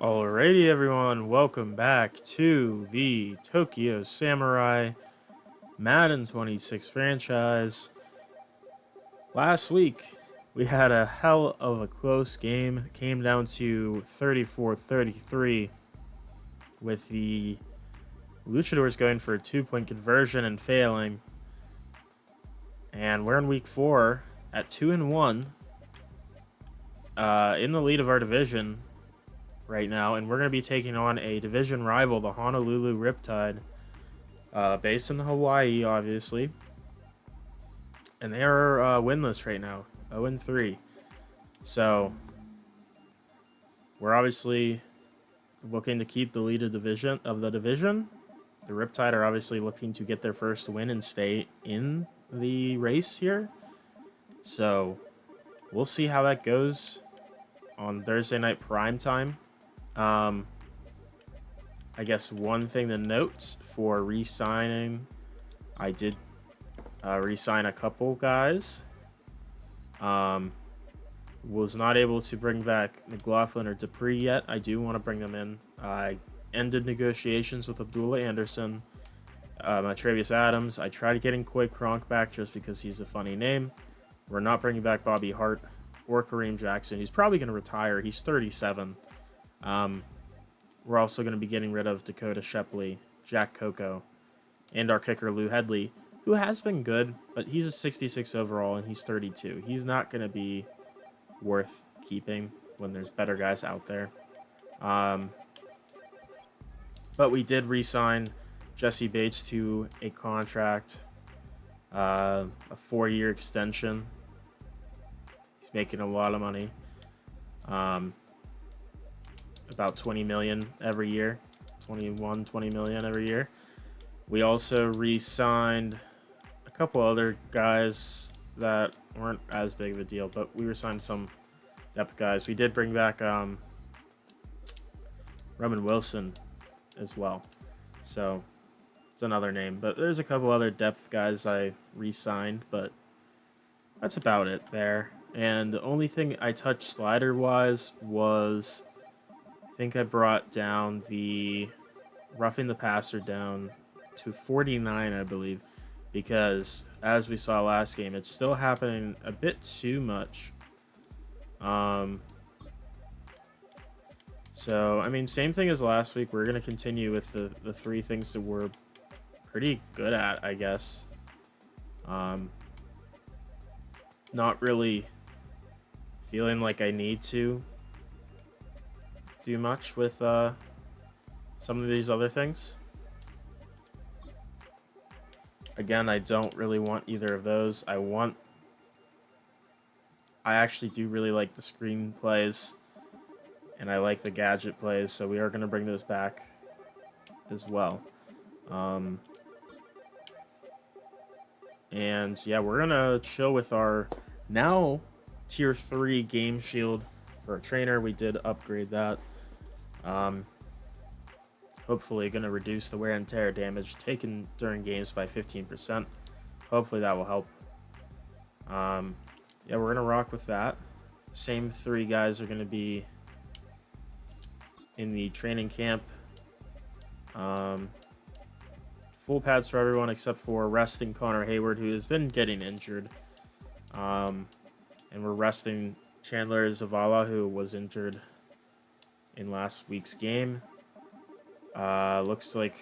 Alrighty, everyone, welcome back to the Tokyo Samurai Madden 26 franchise. Last week, we had a hell of a close game. It came down to 34-33 with the Luchadors going for a 2-point conversion and failing. And we're in week 4 at 2-1 in the lead of our division right now, and we're going to be taking on a division rival, the Honolulu Riptide, based in Hawaii, obviously. And they are winless right now, 0-3. So we're obviously looking to keep the lead of the division. The Riptide are obviously looking to get their first win and stay in the race here. So we'll see how that goes on Thursday night prime time. I guess one thing to note for re-signing, I did re-sign a couple guys. Was not able to bring back McLaughlin or Dupree yet. I do want to bring them in. I ended negotiations with Abdullah Anderson, Travis Adams. I tried getting Coy Cronk back just because he's a funny name. We're not bringing back Bobby Hart or Kareem Jackson. He's probably going to retire. He's 37. We're also going to be getting rid of Dakota Shepley, Jack Coco, and our kicker Lou Headley, who has been good, but he's a 66 overall and he's 32. He's not going to be worth keeping when there's better guys out there. But we did re-sign Jesse Bates to a contract, a 4-year extension. He's making a lot of money. About 20 million every year, 20 million every year. We also re-signed a couple other guys that weren't as big of a deal, but we re-signed some depth guys. We did bring back Roman Wilson as well, so it's another name. But there's a couple other depth guys I re-signed, but that's about it there. And the only thing I touched slider-wise was, I think I brought down the roughing the passer down to 49, I believe, because as we saw last game, it's still happening a bit too much. So, I mean, same thing as last week. We're going to continue with the three things that we're pretty good at, I guess. Not really feeling like I need to do much with some of these other things. Again, I don't really want either of those. I actually do really like the screen plays, and I like the gadget plays, so we are going to bring those back as well. And yeah, we're going to chill with our now tier 3 game shield for a trainer. We did upgrade that. Hopefully going to reduce the wear and tear damage taken during games by 15%. Hopefully that will help. Yeah, we're going to rock with that. Same 3 guys are going to be in the training camp. Full pads for everyone except for resting Connor Hayward, who has been getting injured. And we're resting Chandler Zavala, who was injured in last week's game. Looks like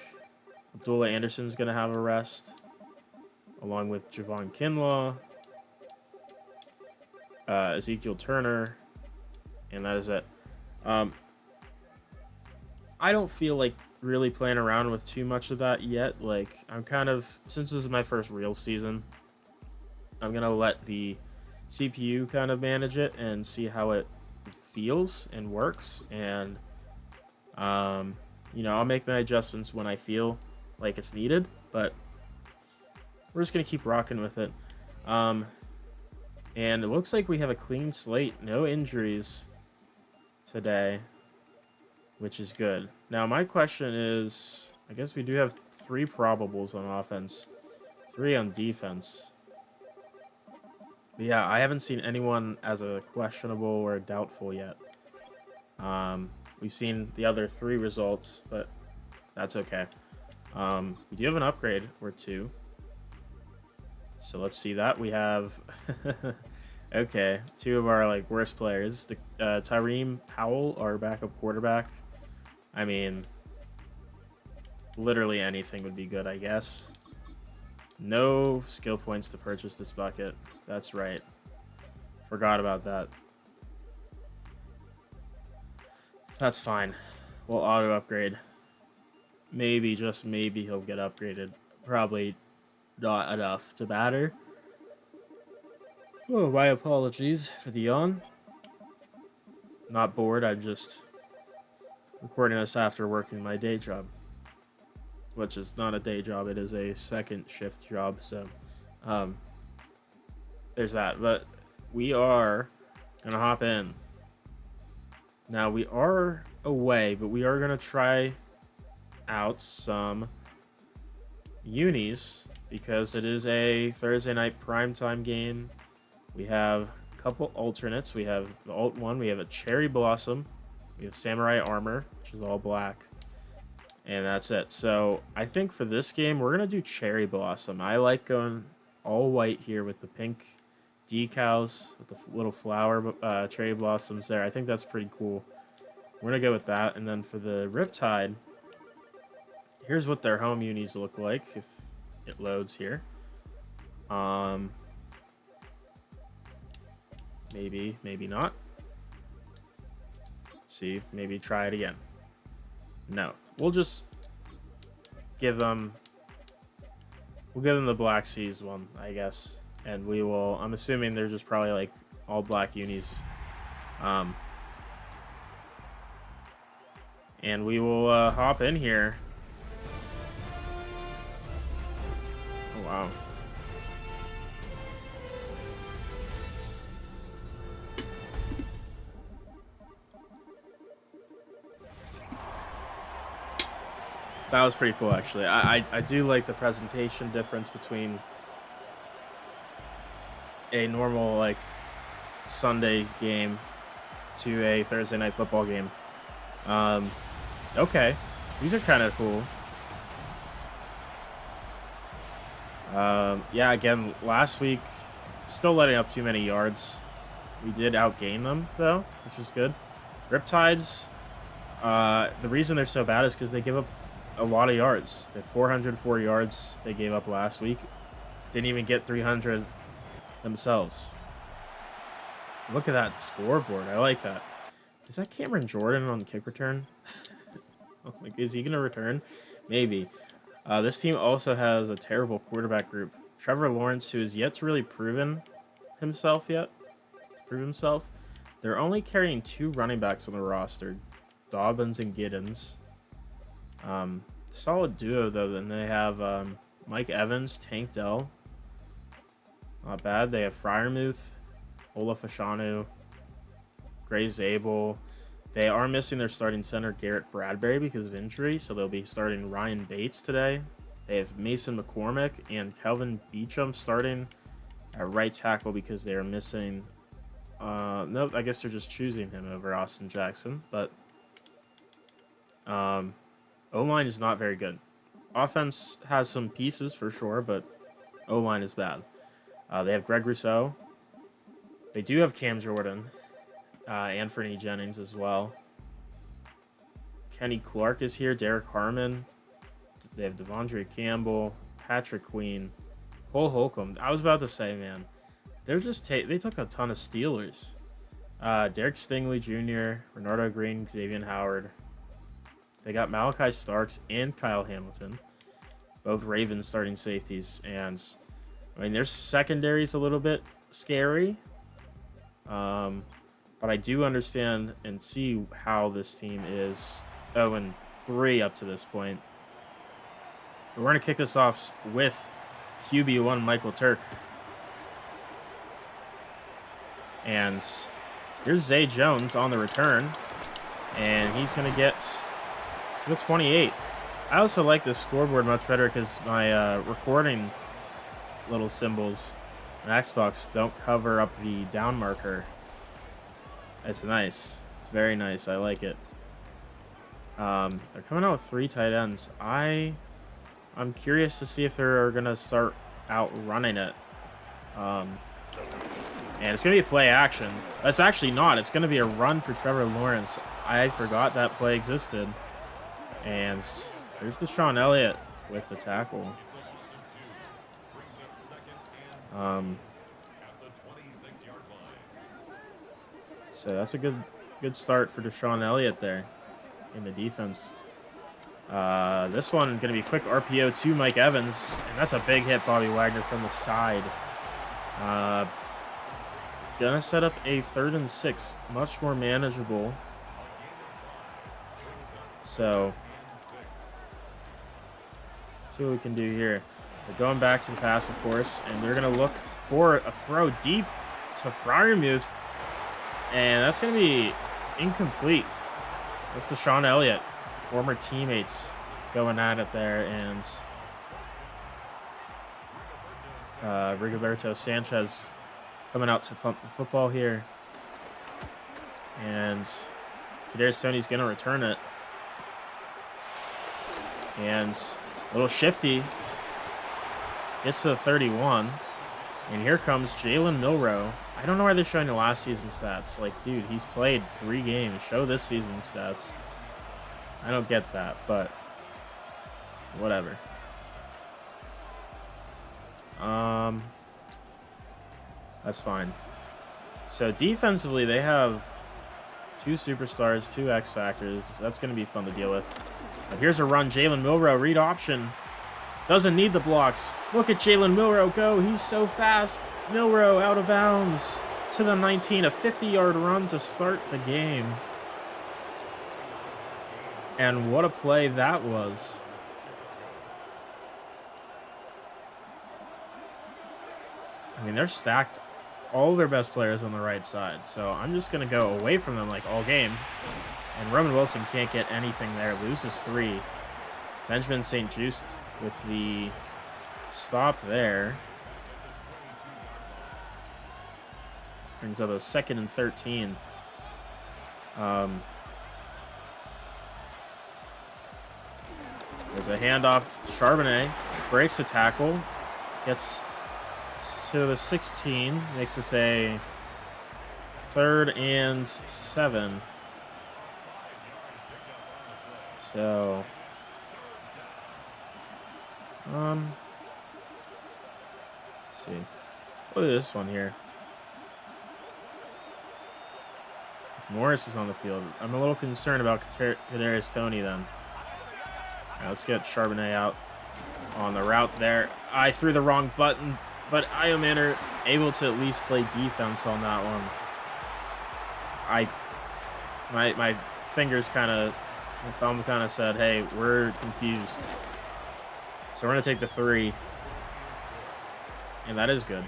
Abdullah Anderson's going to have a rest, along with Javon Kinlaw, Ezekiel Turner, and that is it. I don't feel like really playing around with too much of that yet. Like, I'm kind of, since this is my first real season, I'm going to let the CPU kind of manage it and see how it feels and works. And, you know, I'll make my adjustments when I feel like it's needed, but we're just going to keep rocking with it. And it looks like we have a clean slate, no injuries today, which is good. Now, my question is, I guess we do have 3 probables on offense, 3 on defense. But yeah, I haven't seen anyone as a questionable or a doubtful yet. We've seen the other 3 results, but that's okay. We do have an upgrade or 2. So let's see that. We have okay, 2 of our like worst players. Tyreem Powell, our backup quarterback. I mean, literally anything would be good, I guess. No skill points to purchase this bucket. That's right. Forgot about that. That's fine. We'll auto upgrade. Maybe, just maybe, he'll get upgraded. Probably not enough to matter. Oh, my apologies for the yawn. Not bored, I'm just recording this after working my day job. Which is not a day job, it is a second shift job, so there's that. But we are gonna hop in. Now we are away, but we are gonna try out some unis because it is a Thursday night primetime game. We have a couple alternates. We have the alt 1, we have a Cherry Blossom, we have Samurai Armor, which is all black, and that's it. So I think for this game we're gonna do Cherry Blossom. I like going all white here with the pink decals with the little flower cherry blossoms there. I think that's pretty cool. We're gonna go with that. And then for the Riptide, here's what their home unis look like if it loads here. Maybe not. Let's see, maybe try it again. No, we'll just give them. We'll give them the Black Seas one, I guess. And we will, I'm assuming they're just probably like all black unis. And we will hop in here. Oh, wow. That was pretty cool, actually. I do like the presentation difference between a normal like Sunday game to a Thursday night football game. Okay, these are kind of cool. Yeah, again, last week still letting up too many yards. We did outgain them though, which was good. Riptides, the reason they're so bad is because they give up a lot of yards. The 404 yards they gave up last week, didn't even get 300 themselves. Look at that scoreboard. I like that. Is that Cameron Jordan on the kick return? Like, is he going to return? Maybe. This team also has a terrible quarterback group. Trevor Lawrence, who has yet to really prove himself. They're only carrying 2 running backs on the roster, Dobbins and Giddens. Solid duo, though. Then they have Mike Evans, Tank Dell. Not bad. They have Freiermuth, Olaf Ashanu, Gray Zabel. They are missing their starting center, Garrett Bradbury, because of injury, so they'll be starting Ryan Bates today. They have Mason McCormick and Kelvin Beachum starting at right tackle because they are missing... nope, I guess they're just choosing him over Austin Jackson, but... O-line is not very good. Offense has some pieces for sure, but O-line is bad. They have Greg Rousseau. They do have Cam Jordan. Anthony Jennings as well. Kenny Clark is here. Derek Harmon. They have Devondre Campbell. Patrick Queen. Cole Holcomb. I was about to say, man. They're just they took a ton of Steelers. Derek Stingley Jr., Renardo Green, Xavier Howard. They got Malachi Starks and Kyle Hamilton. Both Ravens starting safeties. And, I mean, their secondary is a little bit scary. But I do understand and see how this team is 0-3 up to this point. We're going to kick this off with QB1 Michael Turk. And here's Zay Jones on the return. And he's going to get to the 28. I also like this scoreboard much better because my recording little symbols on Xbox don't cover up the down marker. It's nice. It's very nice. I like it. They're coming out with 3 tight ends. I'm curious to see if they're gonna start out running it. And it's gonna be a play action. That's actually not. It's gonna be a run for Trevor Lawrence. I forgot that play existed. And there's Deshaun Elliott with the tackle. So that's a good start for Deshaun Elliott there in the defense. This one going to be quick RPO to Mike Evans, and that's a big hit, Bobby Wagner, from the side. Gonna set up a 3rd and 6, much more manageable. So, see what we can do here. They're going back to the pass, of course, and they're gonna look for a throw deep to Freiermuth, and that's gonna be incomplete. It's Deshaun Elliott, former teammates, going at it there, and Rigoberto Sanchez coming out to pump the football here. And Kadarius Toney's going to return it. And a little shifty. Gets to the 31. And here comes Jalen Milroe. I don't know why they're showing the last season's stats. Like, dude, he's played 3 games. Show this season's stats. I don't get that, but whatever. That's fine. So defensively, they have 2 superstars, 2 X factors. That's going to be fun to deal with. But here's a run. Jalen Milroe, read option. Doesn't need the blocks. Look at Jalen Milroe go. He's so fast. Milroe out of bounds to the 19. A 50-yard run to start the game. And what a play that was. I mean, they're stacked. All their best players on the right side. So I'm just going to go away from them like all game. And Roman Wilson can't get anything there. Loses 3. Benjamin St. Juste with the stop there. Brings up a 2nd and 13. There's a handoff. Charbonnet breaks the tackle. Gets to the 16, makes us a 3rd and 7. So, let's see. Look at this one here. Morris is on the field. I'm a little concerned about Kadarius Toney then. All right, let's get Charbonnet out on the route there. I threw the wrong button. But Iomanner able to at least play defense on that one. My fingers kind of, my thumb kind of said, hey, we're confused. So we're going to take the 3. And that is good.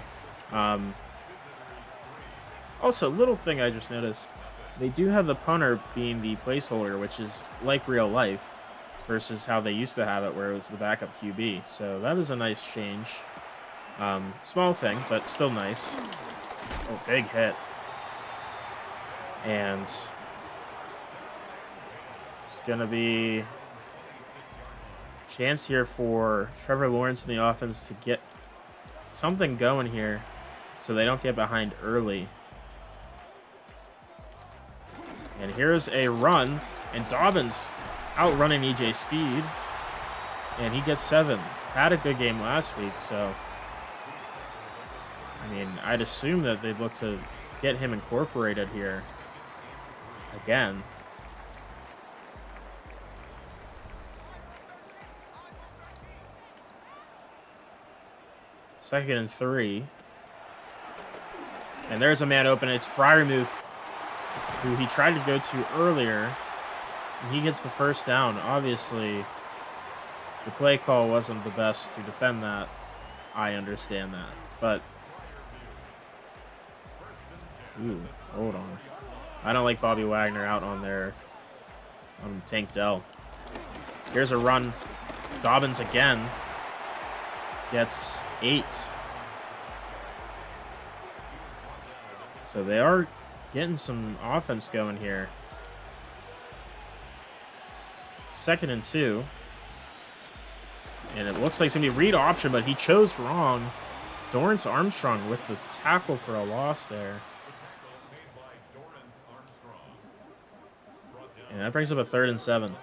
Also, little thing I just noticed. They do have the punter being the placeholder, which is like real life, versus how they used to have it where it was the backup QB. So that is a nice change. Small thing, but still nice. Oh, big hit. And it's going to be a chance here for Trevor Lawrence in the offense to get something going here so they don't get behind early. And here's a run, and Dobbins outrunning EJ Speed, and he gets 7. Had a good game last week, so I mean, I'd assume that they'd look to get him incorporated here again. Second and 3. And there's a man open. It's Freiermuth, who he tried to go to earlier. And he gets the first down. Obviously, the play call wasn't the best to defend that. I understand that. But ooh, hold on. I don't like Bobby Wagner out on there on Tank Dell. Here's a run. Dobbins again. Gets 8. So they are getting some offense going here. 2nd and 2. And it looks like it's going to be read option, but he chose wrong. Dorrance Armstrong with the tackle for a loss there. And that brings up a 3rd and 7.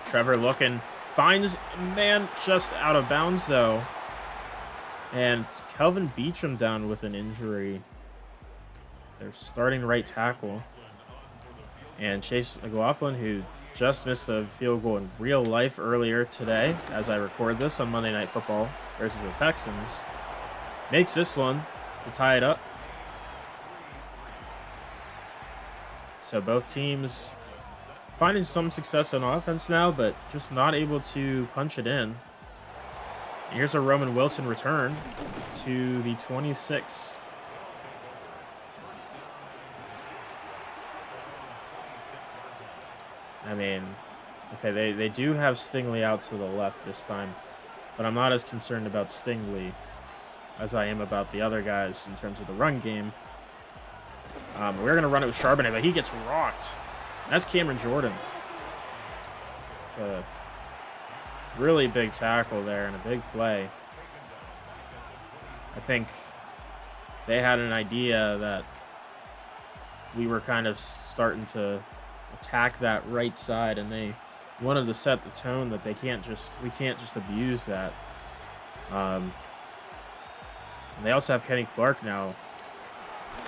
Trevor looking, finds man just out of bounds though. And it's Kelvin Beacham down with an injury. They're starting right tackle. And Chase McLaughlin, who just missed a field goal in real life earlier today, as I record this on Monday Night Football versus the Texans, makes this one to tie it up. So both teams finding some success on offense now, but just not able to punch it in. Here's a Roman Wilson return to the 26. I mean, okay, they do have Stingley out to the left this time, but I'm not as concerned about Stingley as I am about the other guys in terms of the run game. We're going to run it with Charbonnet, but he gets rocked. That's Cameron Jordan. It's a really big tackle there and a big play. I think they had an idea that we were kind of starting to attack that right side, and they wanted to set the tone that we can't just abuse that. And they also have Kenny Clark now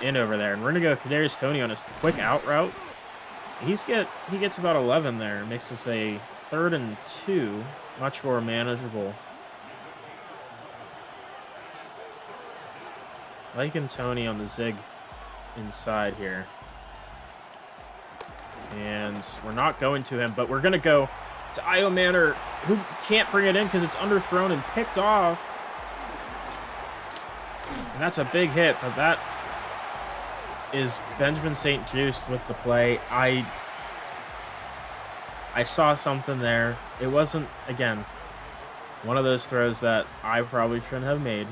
in over there, and we're gonna go Kadarius Toney on a quick out route. He gets about 11 there, makes this a 3rd and 2, much more manageable. Liking Toney on the zig inside here. And we're not going to him, but we're going to go to Io Manor, who can't bring it in because it's underthrown and picked off. And that's a big hit, but that is Benjamin St. Just with the play. I saw something there. It wasn't, again, one of those throws that I probably shouldn't have made.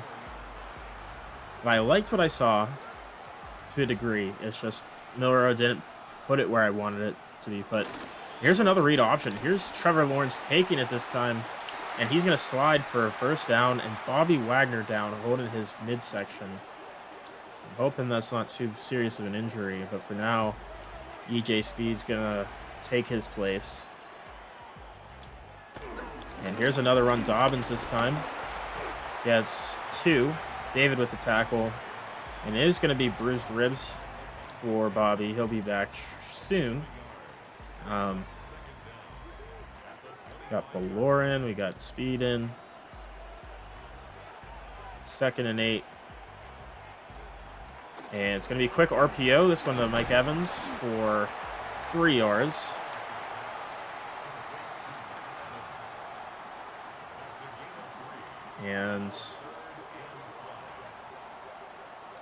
But I liked what I saw to a degree. It's just Milroe didn't put it where I wanted it to be put. Here's another read option. Here's Trevor Lawrence taking it this time, and he's going to slide for a 1st down, and Bobby Wagner down holding his midsection. I'm hoping that's not too serious of an injury, but for now, EJ Speed's going to take his place. And here's another run. Dobbins this time gets 2. David with the tackle, and it is going to be bruised ribs for Bobby. He'll be back soon. Got Balorin, we got Speed in. 2nd and 8. And it's going to be a quick RPO. This one to Mike Evans for 3 yards. And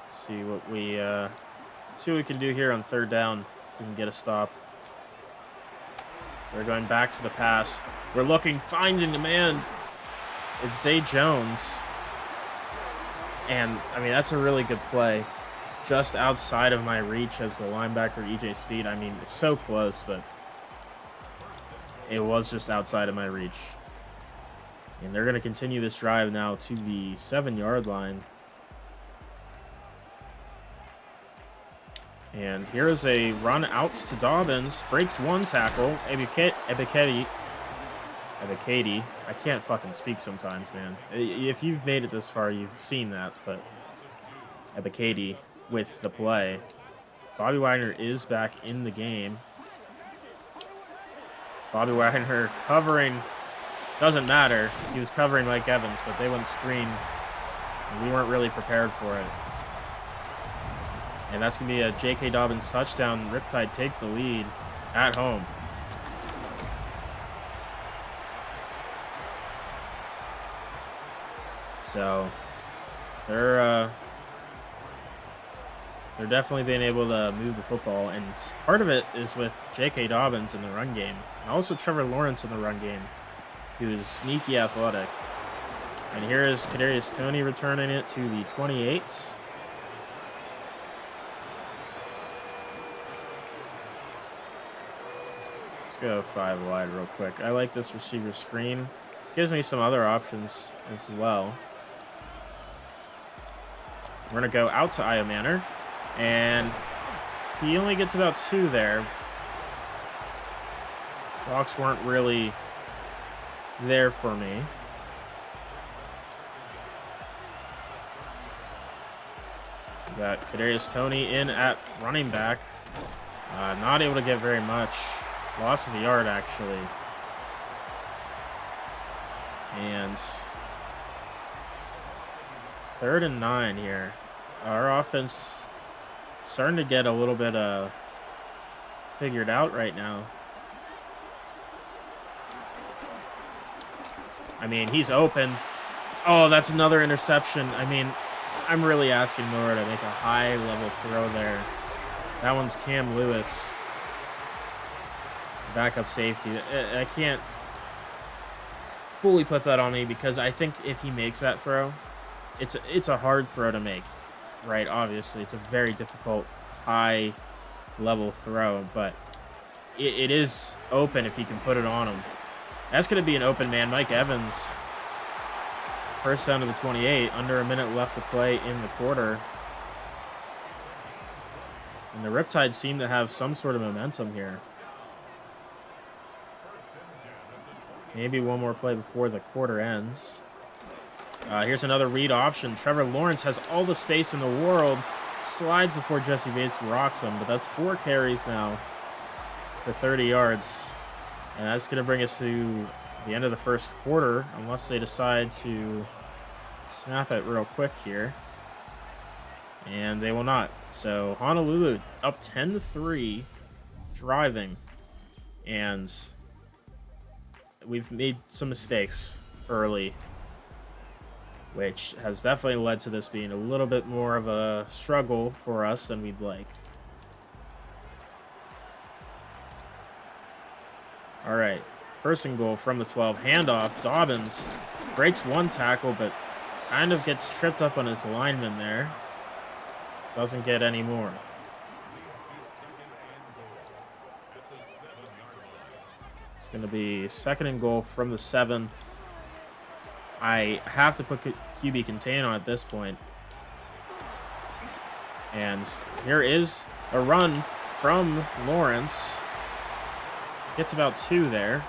see what we can do here on 3rd down. If we can get a stop. We're going back to the pass. We're looking, finding the man. It's Zay Jones. And, I mean, that's a really good play. Just outside of my reach as the linebacker, EJ Speed. I mean, it's so close, but it was just outside of my reach. And they're going to continue this drive now to the 7-yard line. And here's a run out to Dobbins. Breaks 1 tackle. Ebiketie. I can't fucking speak sometimes, man. If you've made it this far, you've seen that. But Ebiketie with the play. Bobby Wagner is back in the game. Bobby Wagner covering. Doesn't matter. He was covering Mike Evans, but they went screen. And we weren't really prepared for it. And that's going to be a J.K. Dobbins touchdown. Riptide take the lead at home. So they're definitely being able to move the football. And part of it is with J.K. Dobbins in the run game. And also Trevor Lawrence in the run game. He was sneaky athletic. And here is Kadarius Toney returning it to the 28. Let's go 5 wide real quick. I like this receiver screen. Gives me some other options as well. We're going to go out to Iomanner. And he only gets about 2 there. Blocks weren't really there for me. We got Kadarius Toney in at running back. Not able to get very much. Loss of a yard, actually. And 3rd and 9 here. Our offense starting to get a little bit figured out right now. I mean, he's open. Oh, that's another interception. I mean, I'm really asking Nora to make a high-level throw there. That one's Cam Lewis. Backup safety. I can't fully put that on me because I think if he makes that throw, it's a hard throw to make, right? Obviously, it's a very difficult high-level throw, but it is open if he can put it on him. That's going to be an open man. Mike Evans. First down to the 28. Under a minute left to play in the quarter. And the Riptide seem to have some sort of momentum here. Maybe one more play before the quarter ends. Here's another read option. Trevor Lawrence has all the space in the world. Slides before Jesse Bates rocks him. But that's 4 carries now for 30 yards. And that's going to bring us to the end of the first quarter, unless they decide to snap it real quick here. And they will not. So Honolulu up 10-3, driving. And we've made some mistakes early, which has definitely led to this being a little bit more of a struggle for us than we'd like. All right, 1st and goal from the 12. Handoff. Dobbins breaks 1 tackle, but kind of gets tripped up on his lineman there. Doesn't get any more. It's going to be 2nd and goal from the 7. I have to put QB contain on at this point. And here is a run from Lawrence. Gets about 2 there.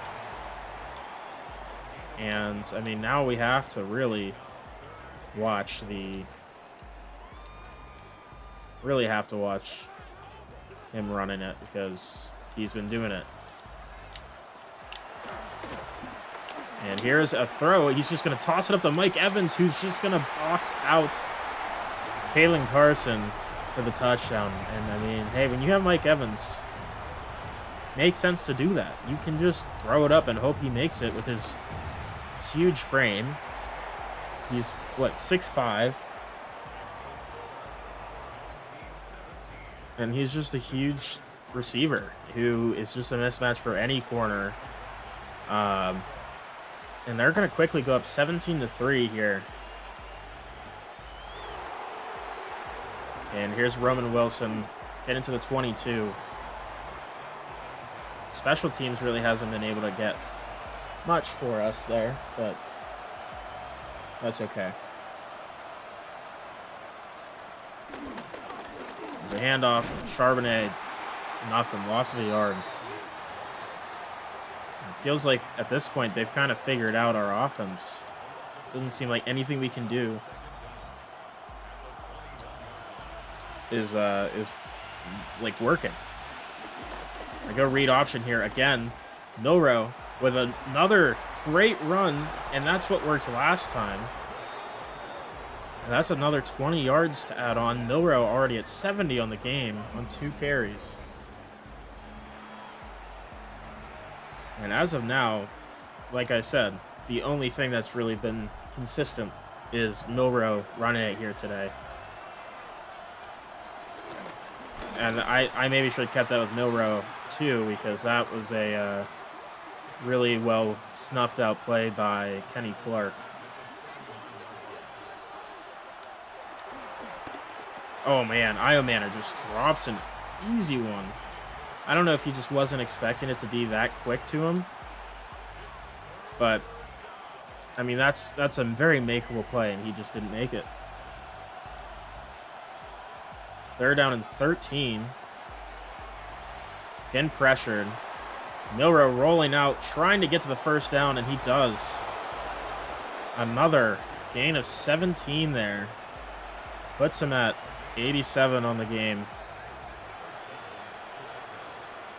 And, I mean, now we have to really watch him running it because he's been doing it. And here's a throw. He's just going to toss it up to Mike Evans, who's just going to box out Kalen Carson for the touchdown. And, I mean, hey, when you have Mike Evans, makes sense to do that. You can just throw it up and hope he makes it with his huge frame. He's, what, 6'5"? And he's just a huge receiver who is just a mismatch for any corner. And they're going to quickly go up 17-3 here. And here's Roman Wilson getting to the 22. Special teams really hasn't been able to get much for us there, but that's okay. There's a handoff. Charbonnet, nothing. Loss of a yard. It feels like at this point they've kind of figured out our offense. Doesn't seem like anything we can do is like working. I go read option here again. Milrow with another great run, and that's what worked last time. And that's another 20 yards to add on. Milrow already at 70 on the game on 2 carries. And as of now, like I said, the only thing that's really been consistent is Milrow running it here today. And I maybe should have kept that with Milrow too, because that was a really well snuffed out play by Kenny Clark. Oh man, Iomanner just drops an easy one I don't know if he just wasn't expecting it to be that quick to him. But, I mean, that's a very makeable play, and he just didn't make it. 3rd down and 13. Again pressured. Milroe rolling out, trying to get to the 1st down, and he does. Another gain of 17 there. Puts him at 87 on the game.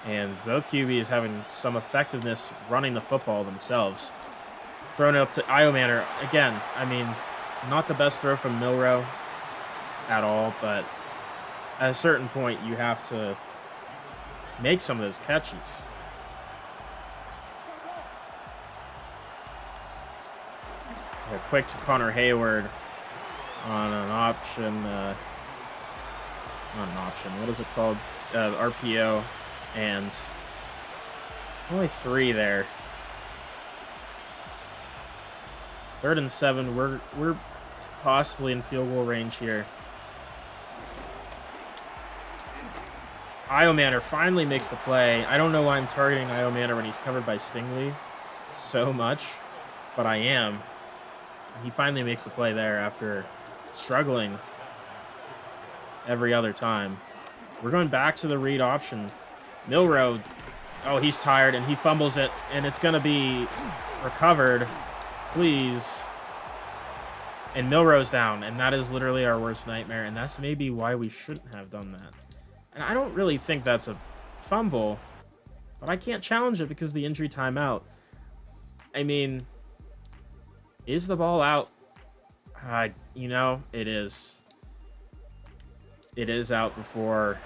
And both QBs having some effectiveness running the football themselves. Thrown it up to Iomanner. Again, I mean, not the best throw from Milroe at all, but at a certain point, you have to make some of those catches. Quick to Connor Hayward on an option. Not an option. What is it called? RPO. And only 3 there. 3rd and 7. We're possibly in field goal range here. Iomanner finally makes the play. I don't know why I'm targeting Iomanner when he's covered by Stingley so much, but I am. He finally makes the play there after struggling every other time. We're going back to the read option. Milroe, oh, he's tired, and he fumbles it, and it's going to be recovered. Please. And Milroe's down, and that is literally our worst nightmare, and that's maybe why we shouldn't have done that. And I don't really think that's a fumble, but I can't challenge it because of the injury timeout. I mean, is the ball out? You know, it is. It is out before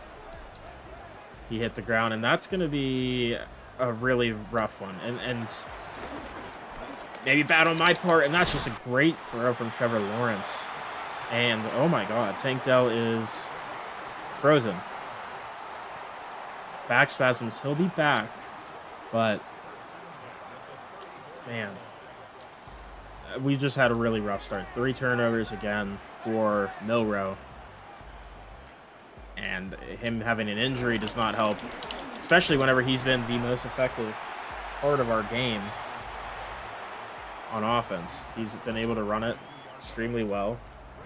he hit the ground, and that's going to be a really rough one. And maybe bad on my part, and that's just a great throw from Trevor Lawrence. And, oh my god, Tank Dell is frozen. Back spasms, he'll be back, but, man, we just had a really rough start. 3 turnovers again for Milroe. And him having an injury does not help, especially whenever he's been the most effective part of our game on offense. He's been able to run it extremely well.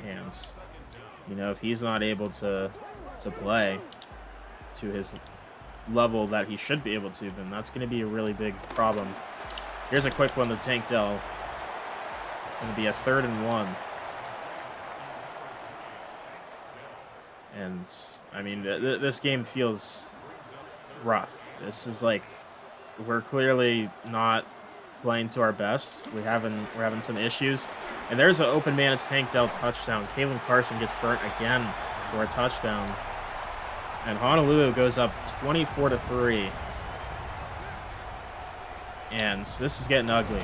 And, you know, if he's not able to play to his level that he should be able to, then that's going to be a really big problem. Here's a quick one to Tank Dell. Going to be a 3rd and 1. And, I mean, this game feels rough. This is like, we're clearly not playing to our best. We're having some issues. And there's an open man. It's Tank Dell touchdown. Kalen Carson gets burnt again for a touchdown. And Honolulu goes up 24-3. And this is getting ugly.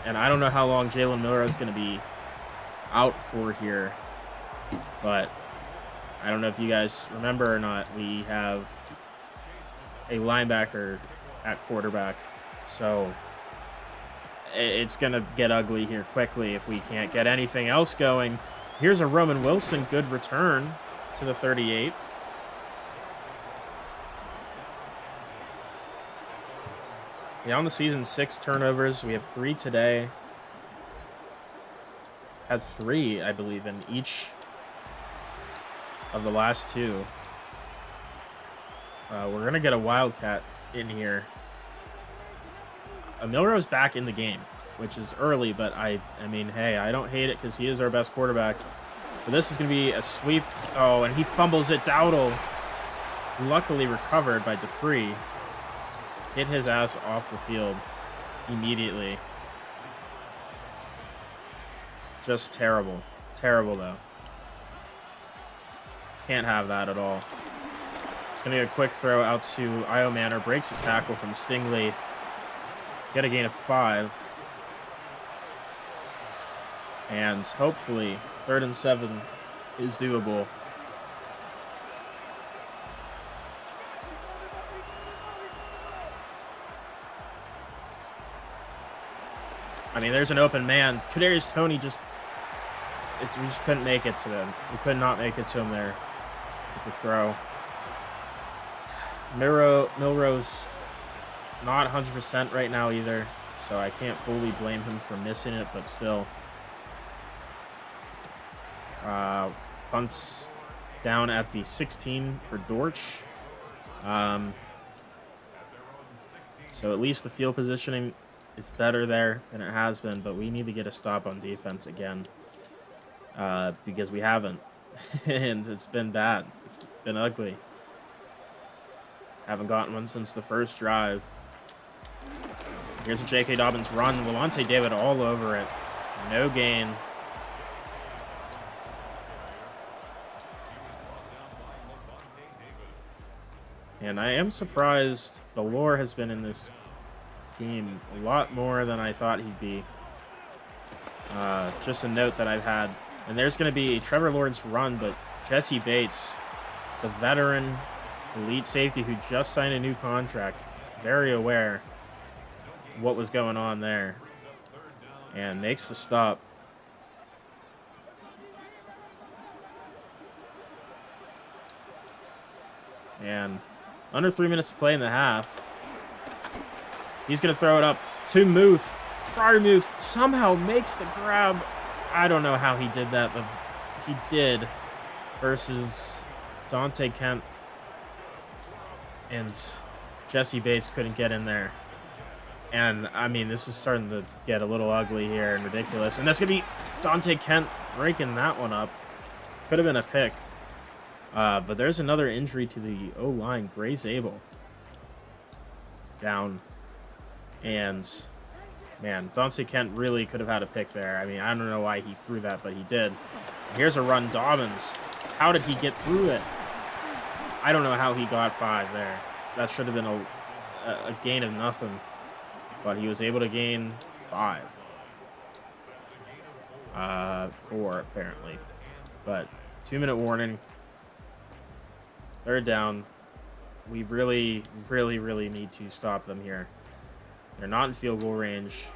And I don't know how long Jalen Milroe is going to be out for here. But I don't know if you guys remember or not, we have a linebacker at quarterback. So it's going to get ugly here quickly if we can't get anything else going. Here's a Roman Wilson, good return to the 38. Yeah, on the season, 6 turnovers. We have 3 today. Had 3, I believe, in each of the last 2. We're going to get a Wildcat in here. Milroe's back in the game, which is early, but I mean, hey, I don't hate it because he is our best quarterback. But this is going to be a sweep. Oh, and he fumbles it. Dowdle, luckily recovered by Dupree. Hit his ass off the field immediately. Just terrible. Terrible, though. Can't have that at all. Just going to get a quick throw out to Iomanner. Breaks a tackle from Stingley. Get a gain of 5. And hopefully 3rd and 7 is doable. I mean, there's an open man. Kadarius Toney we just couldn't make it to them. We could not make it to him there with the throw. Milrose not 100% right now either, so I can't fully blame him for missing it, but still. Punts down at the 16 for Dortch. So at least the field positioning is better there than it has been, but we need to get a stop on defense again, because we haven't, and it's been bad. It's been ugly. Haven't gotten one since the first drive. Here's a J.K. Dobbins run. Lavonte David all over it. No gain. And I am surprised Belore has been in this game a lot more than I thought he'd be. Just a note that I've had. And there's going to be a Trevor Lawrence run, but Jesse Bates, the veteran elite safety who just signed a new contract, very aware of what was going on there, and makes the stop. And under 3 minutes to play in the half. He's going to throw it up to Muth. Fryermuth somehow makes the grab. I don't know how he did that, but he did, versus Dante Kent. And Jesse Bates couldn't get in there. And, I mean, this is starting to get a little ugly here and ridiculous. And that's going to be Dante Kent breaking that one up. Could have been a pick. But there's another injury to the O-line. Gray Zabel down. And, man, Dante Kent really could have had a pick there. I mean, I don't know why he threw that, but he did. Here's a run. Dobbins. How did he get through it? I don't know how he got 5 there. That should have been a gain of nothing. But he was able to gain 5. 4, apparently. But 2-minute warning. 3rd down. We really, really, really need to stop them here. They're not in field goal range.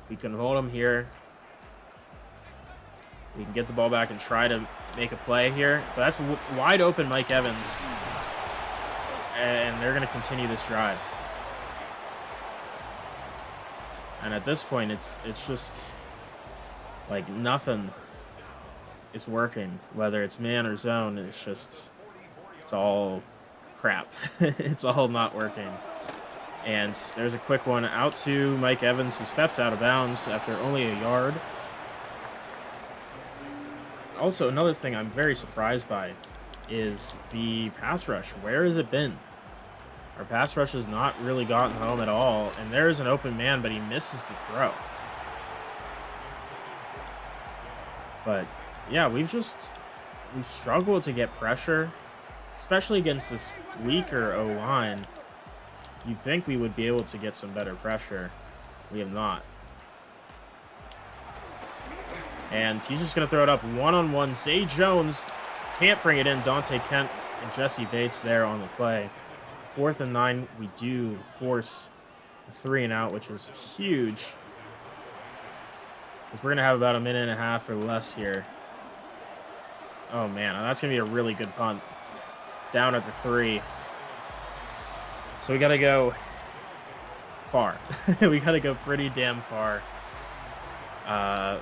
We can hold them here. We can get the ball back and try to make a play here. But that's wide open Mike Evans. And they're going to continue this drive. And at this point, it's just like nothing is working. Whether it's man or zone, it's all crap. It's all not working. And there's a quick one out to Mike Evans, who steps out of bounds after only a yard. Also, another thing I'm very surprised by is the pass rush. Where has it been? Our pass rush has not really gotten home at all. And there's an open man, but he misses the throw. But, yeah, we've struggled to get pressure, especially against this weaker O-line. You'd think we would be able to get some better pressure. We have not. And he's just going to throw it up one-on-one. Zay Jones can't bring it in. Dante Kent and Jesse Bates there on the play. 4th and 9, we do force a 3-and-out, which is huge. Because we're going to have about a minute and a half or less here. Oh, man, that's going to be a really good punt. Down at the 3. So we got to go far. We got to go pretty damn far to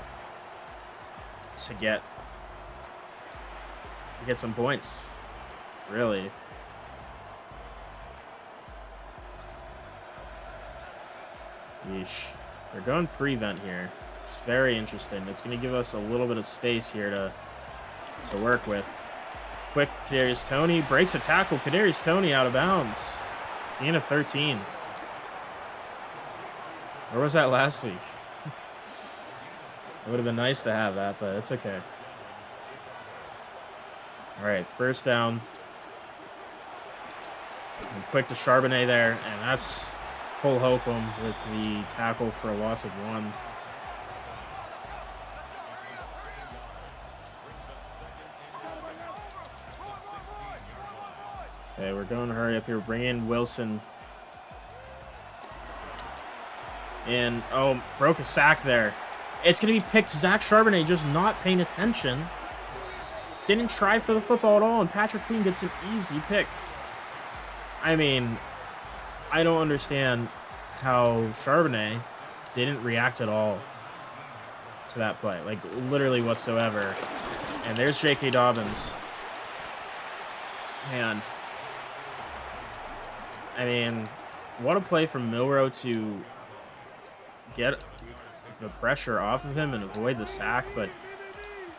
get some points, really. Yeesh. They're going prevent here. It's very interesting. It's going to give us a little bit of space here to work with. Quick, Kadarius Toney breaks a tackle. Kadarius Toney out of bounds. Gain of 13. Where was that last week? It would have been nice to have that, but it's okay. All right, 1st down. And quick to Charbonnet there, and that's Cole Holcomb with the tackle for a loss of 1. Okay, we're going to hurry up here. Bring in Wilson. And, oh, broke a sack there. It's going to be picked. Zach Charbonnet just not paying attention. Didn't try for the football at all, and Patrick Queen gets an easy pick. I mean, I don't understand how Charbonnet didn't react at all to that play. Like, literally whatsoever. And there's J.K. Dobbins. Man. I mean, what a play from Milrow to get the pressure off of him and avoid the sack, but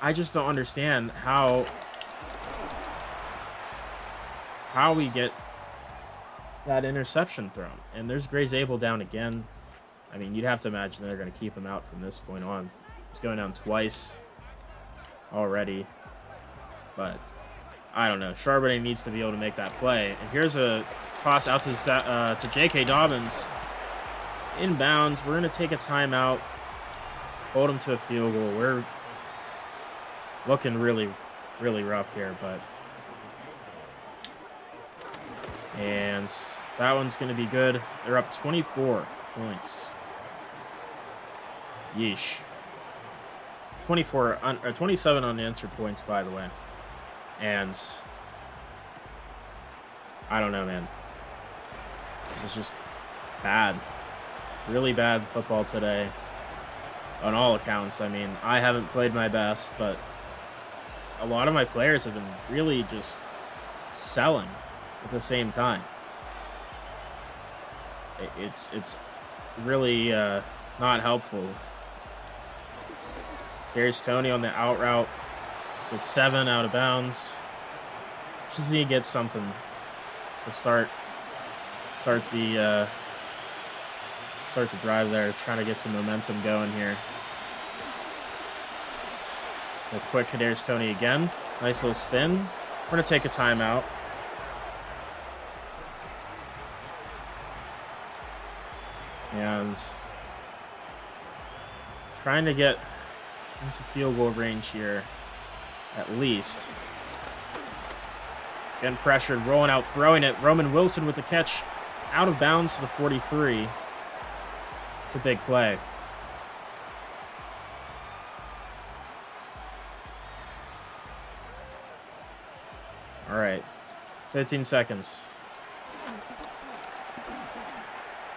I just don't understand how we get that interception thrown. And there's Gray Zabel down again. I mean, you'd have to imagine they're going to keep him out from this point on. He's going down twice already, but I don't know. Charbonnet needs to be able to make that play. And here's a toss out to J.K. Dobbins. Inbounds. We're going to take a timeout. Hold him to a field goal. We're looking really, really rough here, but... And that one's going to be good. They're up 24 points. Yeesh. 27 unanswered points, by the way. And I don't know, man. This is just bad. Really bad football today. On all accounts. I mean, I haven't played my best, but a lot of my players have been really just selling at the same time. It's really not helpful. Here's Tony on the out route. Gets 7 out of bounds. Just need to get something to start the drive there. Trying to get some momentum going here. A quick Kadarius Toney again. Nice little spin. We're going to take a timeout. And trying to get into field goal range here, at least. Getting pressured, rolling out, throwing it. Roman Wilson with the catch out of bounds to the 43. It's a big play. All right, 15 seconds.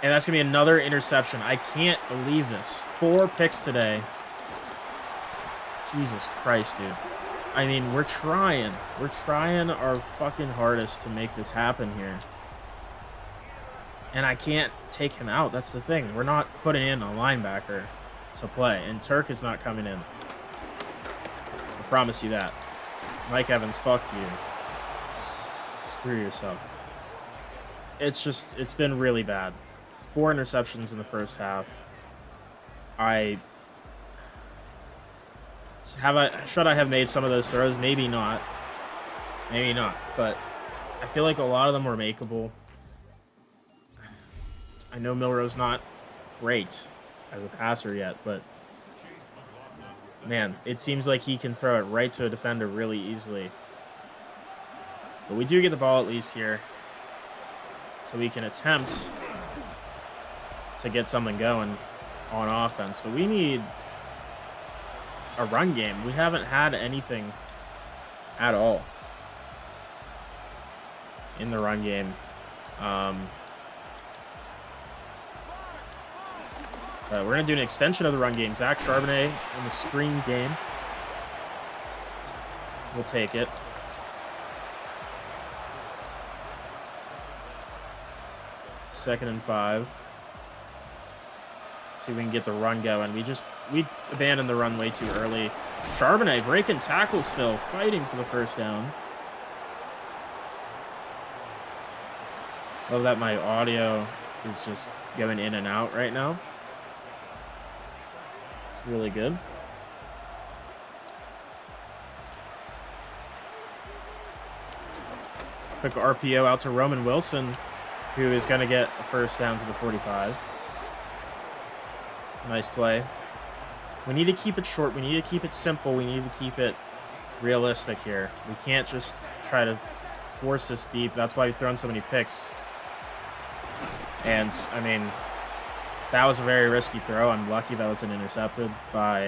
And that's going to be another interception. I can't believe this. 4 picks today. Jesus Christ, dude. I mean, we're trying. We're trying our fucking hardest to make this happen here. And I can't take him out. That's the thing. We're not putting in a linebacker to play. And Turk is not coming in. I promise you that. Mike Evans, fuck you. Screw yourself. It's been really bad. 4 interceptions in the first half. Should I have made some of those throws? Maybe not. Maybe not. But I feel like a lot of them were makeable. I know Milrow's not great as a passer yet, but man, it seems like he can throw it right to a defender really easily. But we do get the ball at least here, so we can attempt to get something going on offense. But we need a run game. We haven't had anything at all in the run game. We're going to do an extension of the run game. Zach Charbonnet in the screen game. We'll take it. Second and 5. See if we can get the run going. We abandoned the run way too early. Charbonnet breaking tackle still, fighting for the first down. Love that my audio is just going in and out right now. It's really good. Quick RPO out to Roman Wilson, who is going to get a first down to the 45. Nice play. We need to keep it short. We need to keep it simple. We need to keep it realistic here. We can't just try to force this deep. That's why we've thrown so many picks. And, I mean, that was a very risky throw. I'm lucky that wasn't intercepted by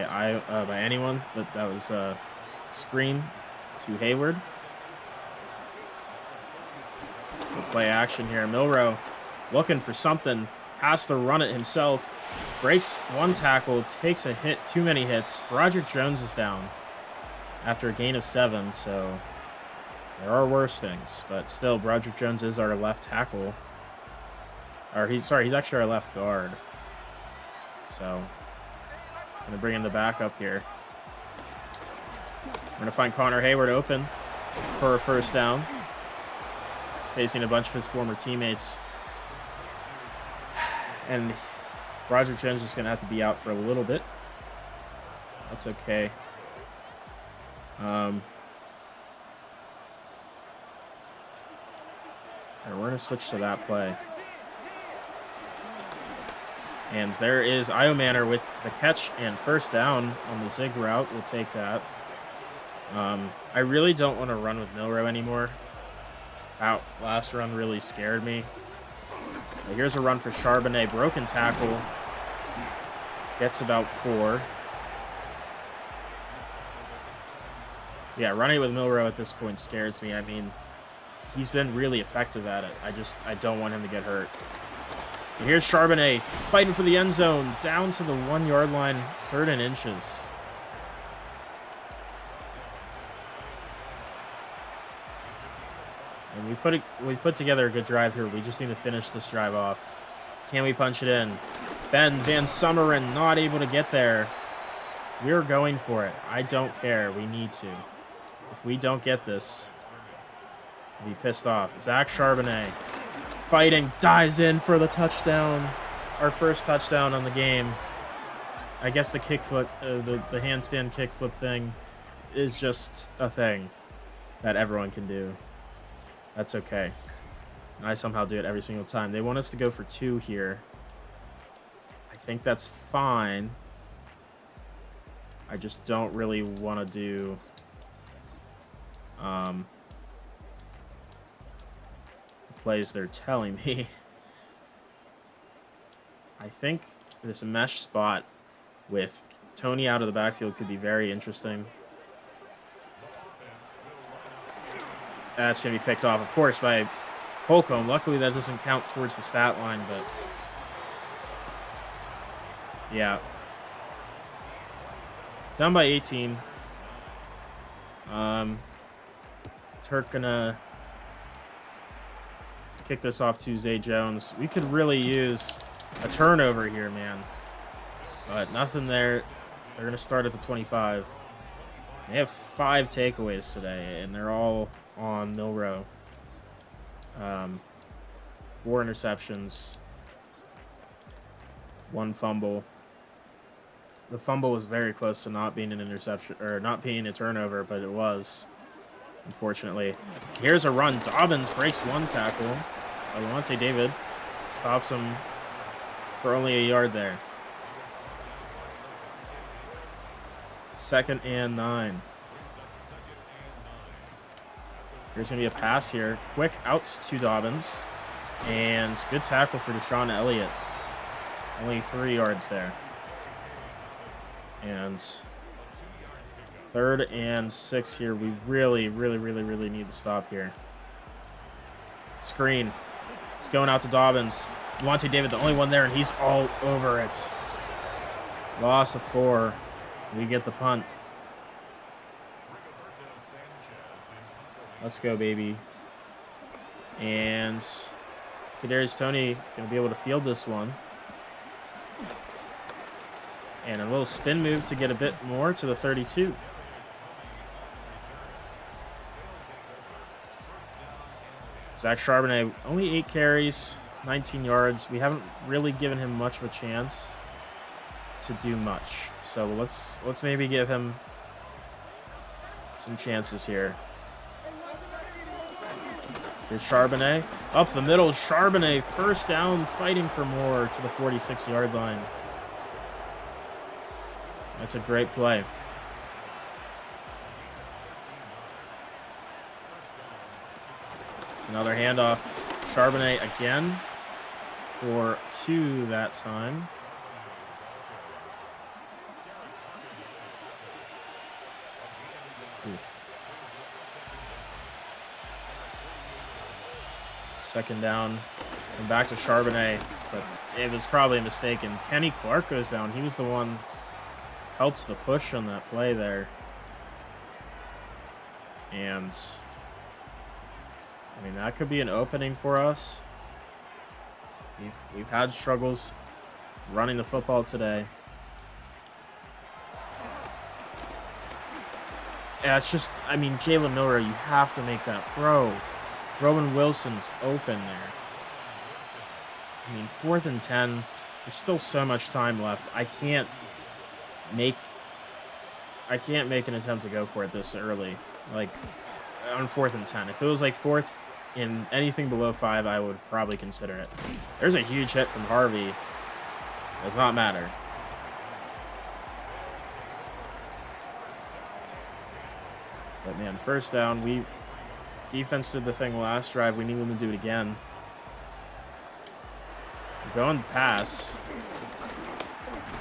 anyone. But that was a screen to Hayward. play action here. Milrow looking for something, has to run it himself. Breaks one tackle, takes a hit, too many hits. Broderick Jones is down after a gain of 7, so there are worse things. But still, Broderick Jones is our left tackle. Or he's actually our left guard. So, gonna bring in the backup here. We're gonna find Connor Hayward open for a first down, facing a bunch of his former teammates. And Broderick Jones is gonna have to be out for a little bit. That's okay. We're gonna switch to that play. And there is Io Manor with the catch and first down on the zig route. We'll take that. I really don't want to run with Milrow anymore. That last run really scared me. Here's a run for Charbonnet. Broken tackle. Gets about 4. Yeah, running with Milrow at this point scares me. I mean, he's been really effective at it. I don't want him to get hurt. And here's Charbonnet fighting for the end zone, down to the 1-yard line, 3rd and inches. And we've put together a good drive here. We just need to finish this drive off. Can we punch it in? Ben Van Summeren not able to get there. We're going for it. I don't care. We need to. If we don't get this, I'll be pissed off. Zach Charbonnet fighting, dives in for the touchdown. Our first touchdown on the game. I guess the kickflip, the handstand kickflip thing is just a thing that everyone can do. That's okay. I somehow do it every single time. They want us to go for 2 here. I think that's fine. I just don't really want to do the plays they're telling me. I think this mesh spot with Tony out of the backfield could be very interesting. That's going to be picked off, of course, by Holcomb. Luckily, that doesn't count towards the stat line, but yeah. Down by 18. Turk gonna kick this off to Zay Jones. We could really use a turnover here, man. But nothing there. They're gonna start at the 25. They have 5 takeaways today, and they're all on Milrow. 4 interceptions, 1 fumble. The fumble was very close to not being an interception or not being a turnover, but it was, unfortunately. Here's a run. Dobbins breaks 1 tackle. Alante David stops him for only a yard there. 2nd and 9. There's going to be a pass here. Quick out to Dobbins. And good tackle for Deshaun Elliott. Only 3 yards there. And 3rd and 6 here. We really need to stop here. Screen. It's going out to Dobbins. Devontae David, the only one there, and he's all over it. Loss of 4. We get the punt. Let's go, baby. And Kadarius Toney going to be able to field this one. And a little spin move to get a bit more to the 32. Zach Charbonnet, only 8 carries, 19 yards. We haven't really given him much of a chance to do much. So let's maybe give him some chances here. Here's Charbonnet. Up the middle, Charbonnet, first down, fighting for more to the 46-yard line. That's a great play. It's another handoff. Charbonnet again for 2 that time. Oof. Second down. And back to Charbonnet. But it was probably a mistake. And Kenny Clark goes down. He was the one helps the push on that play there. And I mean, that could be an opening for us. We've had struggles running the football today. Yeah, it's just, I mean, Jalen Milroe, you have to make that throw. Roman Wilson's open there. I mean, 4th and 10. There's still so much time left. I can't make an attempt to go for it this early. Like, on 4th and 10. If it was like 4th in anything below 5, I would probably consider it. There's a huge hit from Harvey. Does not matter. But man, first down. Defense did the thing last drive. We need them to do it again. We're going pass.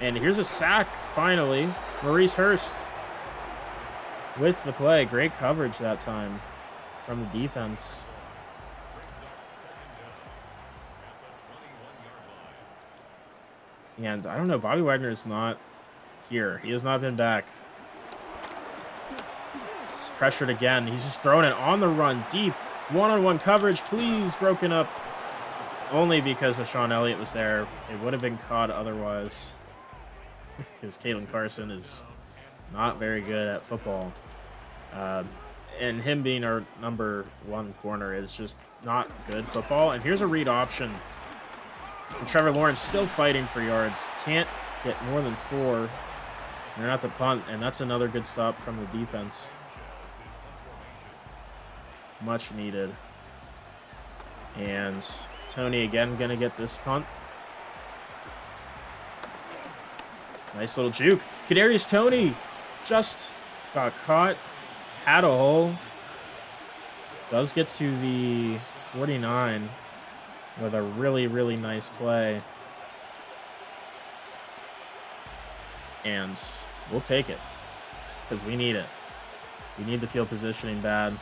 And here's a sack, finally. Maurice Hurst with the play. Great coverage that time from the defense. And I don't know, Bobby Wagner is not here. He has not been back. He's pressured again. He's just throwing it on the run, deep. One-on-one coverage, please. Broken up only because of Sean Elliott was there. It would have been caught otherwise. Because Kalen Carson is not very good at football. And him being our number 1 corner is just not good football. And here's a read option for Trevor Lawrence, still fighting for yards. Can't get more than 4. They're not the punt, and that's another good stop from the defense. Much needed. And Tony again going to get this punt. Nice little juke. Kadarius Toney just got caught. Had a hole. Does get to the 49 with a really, really nice play. And we'll take it because we need it. We need the field positioning bad.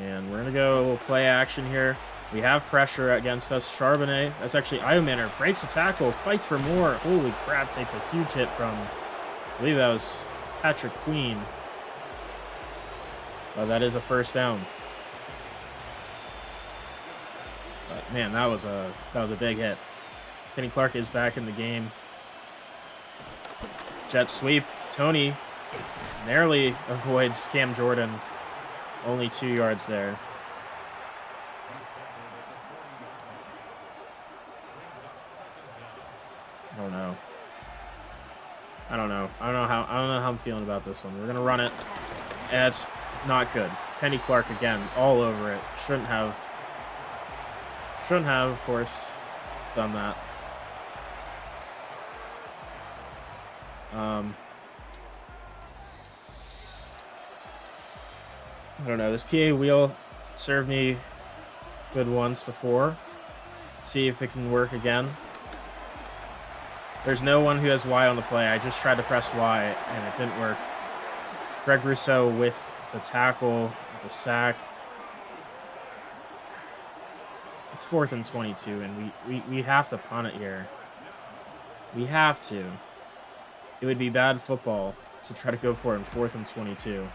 And we're going to go a little play action here. We have pressure against us. Charbonnet, that's actually Iomanner, breaks a tackle, fights for more. Holy crap, takes a huge hit from, I believe that was Patrick Queen. But that is a first down. But man, that was a big hit. Kenny Clark is back in the game. Jet sweep. Tony narrowly avoids Cam Jordan. Only 2 yards there. I don't know how I'm feeling about this one. We're gonna run it. And it's not good. Kenny Clark again, all over it. Shouldn't have, of course, done that. I don't know. This PA wheel served me good once before. See if it can work again. There's no one who has Y on the play. I just tried to press Y, and it didn't work. Greg Rousseau with the tackle, the sack. It's 4th and 22, and we have to punt it here. We have to. It would be bad football to try to go for it in 4th and 22.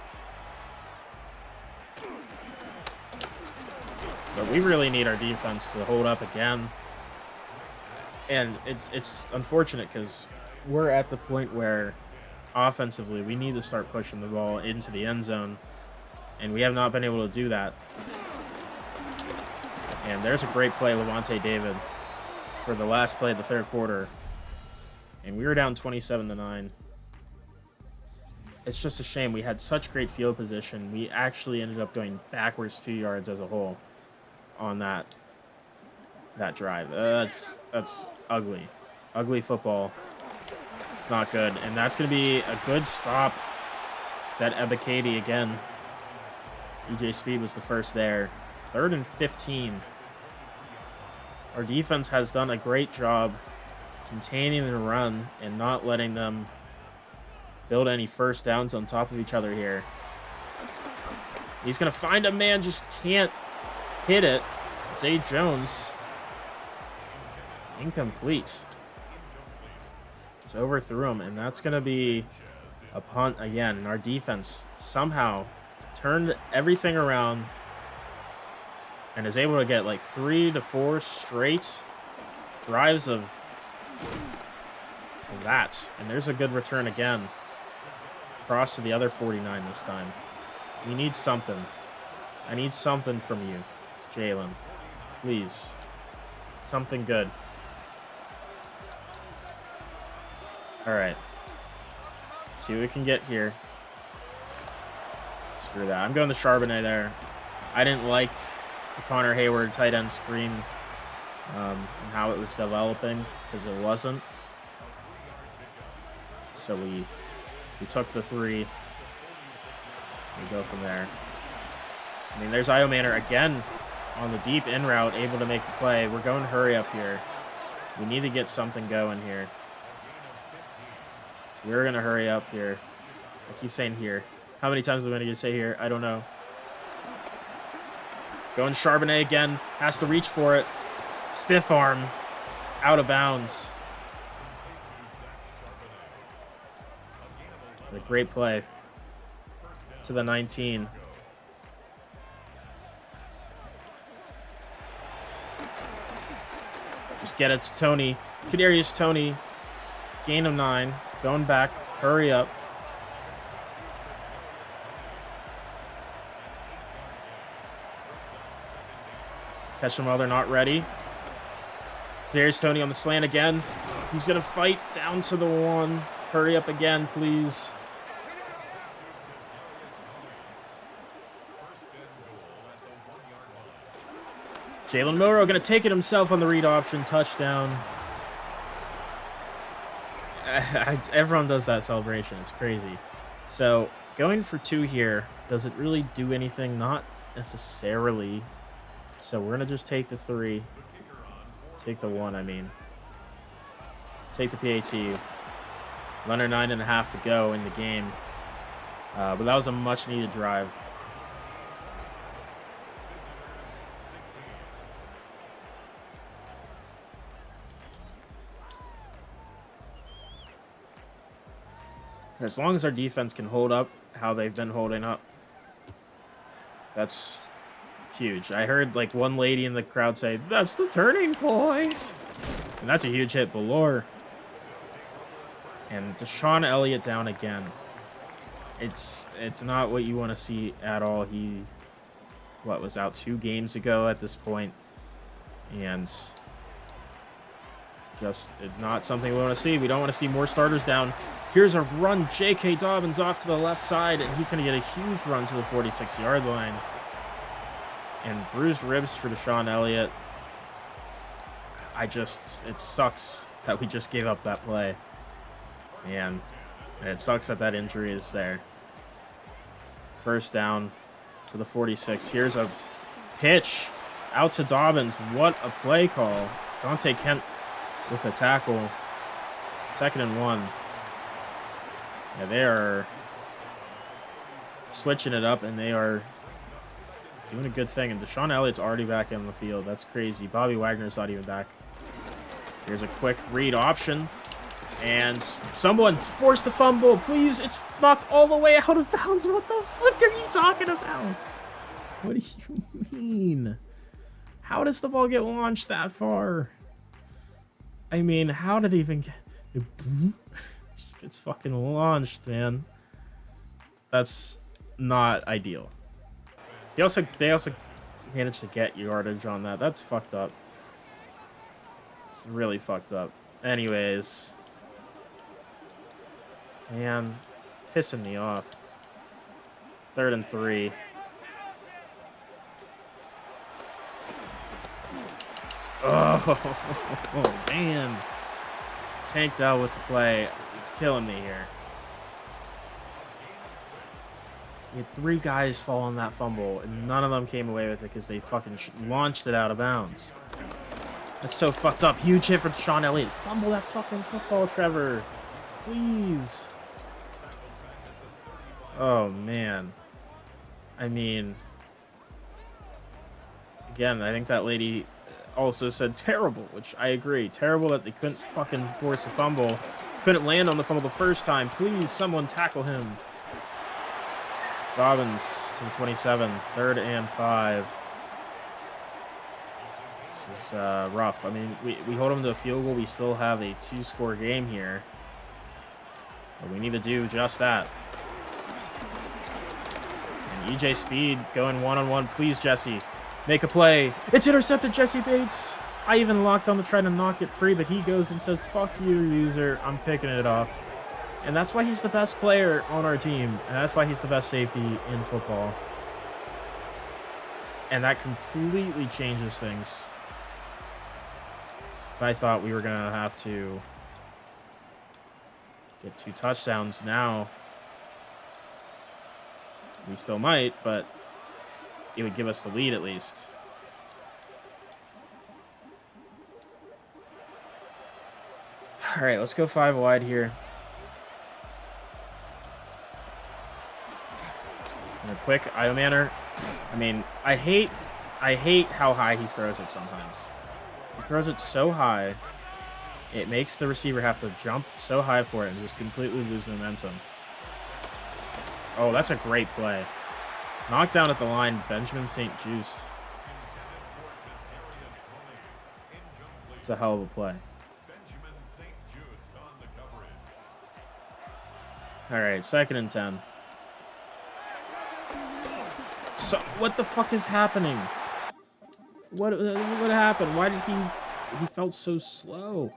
But we really need our defense to hold up again. And it's unfortunate because we're at the point where offensively we need to start pushing the ball into the end zone. And we have not been able to do that. And there's a great play, Levante David, for the last play of the 3rd quarter. And we were down 27-9. It's just a shame. We had such great field position. We actually ended up going backwards 2 yards as a whole on that drive. That's ugly. Ugly football. It's not good. And that's going to be a good stop. Set Ebikadi again. EJ Speed was the first there. 3rd and 15. Our defense has done a great job containing the run and not letting them build any first downs on top of each other here. He's going to find a man, just can't hit it. Zay Jones. Incomplete. Just overthrew him, and that's going to be a punt again. And our defense somehow turned everything around and is able to get like 3 to 4 straight drives of that. And there's a good return again. Cross to the other 49 this time. We need something. I need something from you, Jalen. Please. Something good. All right. See what we can get here. Screw that. I'm going to Charbonnet there. I didn't like the Connor Hayward tight end screen and how it was developing, because it wasn't. So we took the 3. We go from there. I mean, there's Io Manor again on the deep in route, able to make the play. We're going to hurry up here. We need to get something going here. So we're going to hurry up here. I keep saying here. How many times am I going to say here? I don't know. Going Charbonnet again. Has to reach for it. Stiff arm. Out of bounds. A great play. To the 19. Just get it to Tony. Kadarius Tony. Gain of 9. Going back. Hurry up. Catch them while they're not ready. Kadarius Tony on the slant again. He's going to fight down to the 1. Hurry up again, please. Jalen Milrow going to take it himself on the read option. Touchdown. Everyone does that celebration. It's crazy. So going for 2 here, does it really do anything? Not necessarily. So we're going to just take the 3. Take the 1, I mean. Take the PAT. Under 9.5 to go in the game. But that was a much-needed drive. As long as our defense can hold up how they've been holding up, that's huge. I heard like one lady in the crowd say, "That's the turning point." And that's a huge hit below. And Deshaun Elliott down again. It's not what you want to see at all. He was out 2 games ago at this point. And just not something we want to see. We don't want to see more starters down. Here's a run. J.K. Dobbins off to the left side, and he's going to get a huge run to the 46-yard line. And bruised ribs for Deshaun Elliott. It sucks that we just gave up that play. And it sucks that that injury is there. First down to the 46. Here's a pitch out to Dobbins. What a play call. Dante Kent with a tackle. 2nd and 1. Yeah, they are switching it up, and they are doing a good thing. And Deshaun Elliott's already back in the field. That's crazy. Bobby Wagner's not even back. Here's a quick read option. And someone forced the fumble. Please, it's knocked all the way out of bounds. What the fuck are you talking about? What do you mean? How does the ball get launched that far? I mean, how did it even get... It just gets fucking launched, man. That's not ideal. They also managed to get yardage on that. That's fucked up. It's really fucked up. Anyways. Man, pissing me off. 3rd and 3. Oh, man. Tanked out with the play. It's killing me here. We had 3 guys fall on that fumble, and none of them came away with it because they fucking launched it out of bounds. That's so fucked up. Huge hit for Deshaun Elliott. Fumble that fucking football, Trevor. Please. Oh, man. I mean, again, I think that lady also said terrible, which I agree. Terrible that they couldn't fucking force a fumble. Couldn't land on the fumble the first time. Please, someone tackle him. Dobbins to the 27, 3rd and 5. This is rough. I mean, we hold them to a field goal. We still have a 2-score game here. But we need to do just that. And EJ Speed going one-on-one. Please, Jesse, make a play. It's intercepted, Jesse Bates. I even locked on to try to knock it free, but he goes and says, fuck you, user. I'm picking it off. And that's why he's the best player on our team. And that's why he's the best safety in football. And that completely changes things. So I thought we were going to have to get 2 touchdowns. Now we still might, but it would give us the lead at least. All right, let's go 5 wide here. And a quick Io Manor. I mean, I hate how high he throws it sometimes. He throws it so high, it makes the receiver have to jump so high for it and just completely lose momentum. Oh, that's a great play. Knockdown at the line, Benjamin St. Juste. It's a hell of a play. All right, 2nd and 10. So, what the fuck is happening? What happened? Why did he felt so slow?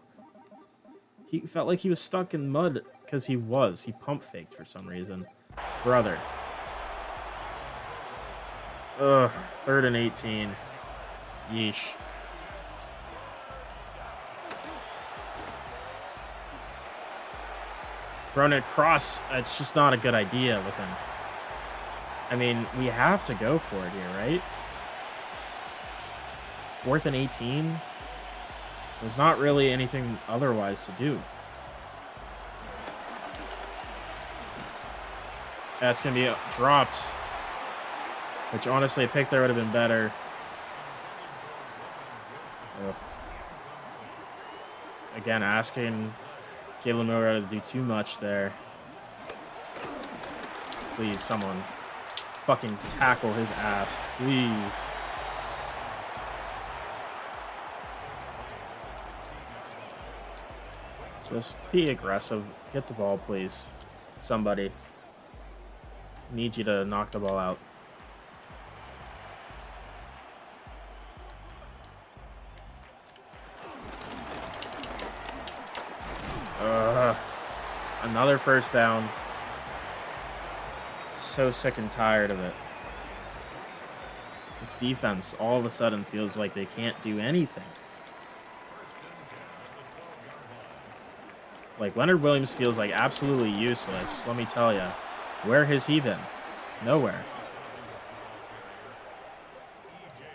He felt like he was stuck in mud because he pump faked for some reason. Brother. Ugh, 3rd and 18. Yeesh. Thrown it across, it's just not a good idea with him. I mean, we have to go for it here, right? 4th and 18. There's not really anything otherwise to do. That's going to be dropped. Which, honestly, a pick there would have been better. Ugh. Again, asking Jalen Milrow to do too much there. Please, someone fucking tackle his ass, please. Just be aggressive. Get the ball, please. Somebody. Need you to knock the ball out. Another 1st down. So sick and tired of it. This defense all of a sudden feels like they can't do anything. Like, Leonard Williams feels like absolutely useless, let me tell you. Where has he been? Nowhere.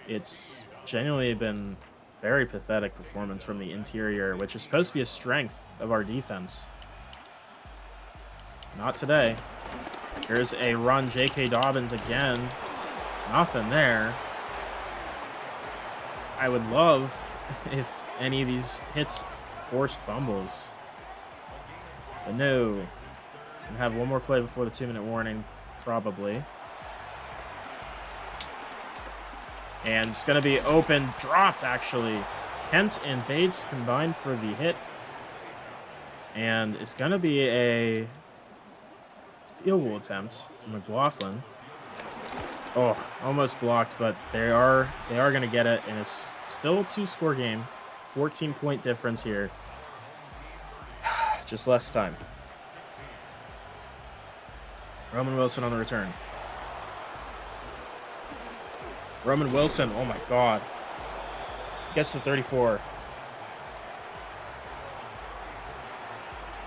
It's genuinely been very pathetic performance from the interior, which is supposed to be a strength of our defense. Not today. Here's a run, J.K. Dobbins again. Nothing there. I would love if any of these hits forced fumbles. But no. We'll have one more play before the 2-minute warning, probably. And it's going to be open, dropped actually. Kent and Bates combined for the hit. And it's going to be a field goal attempt from McLaughlin. Oh, almost blocked, but they are going to get it, and it's still a 2-score game. 14-point difference here. Just less time. Roman Wilson on the return. Roman Wilson, oh my God. Gets to 34.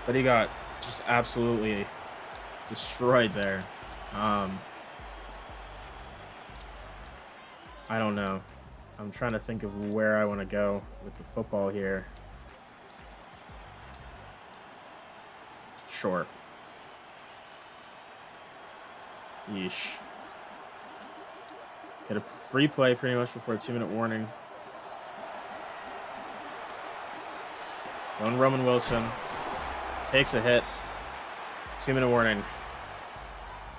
But he got just absolutely destroyed there. I don't know. I'm trying to think of where I want to go with the football here. Sure. Yeesh. Get a free play pretty much before a 2-minute warning. Going Roman Wilson. Takes a hit. 2-minute warning.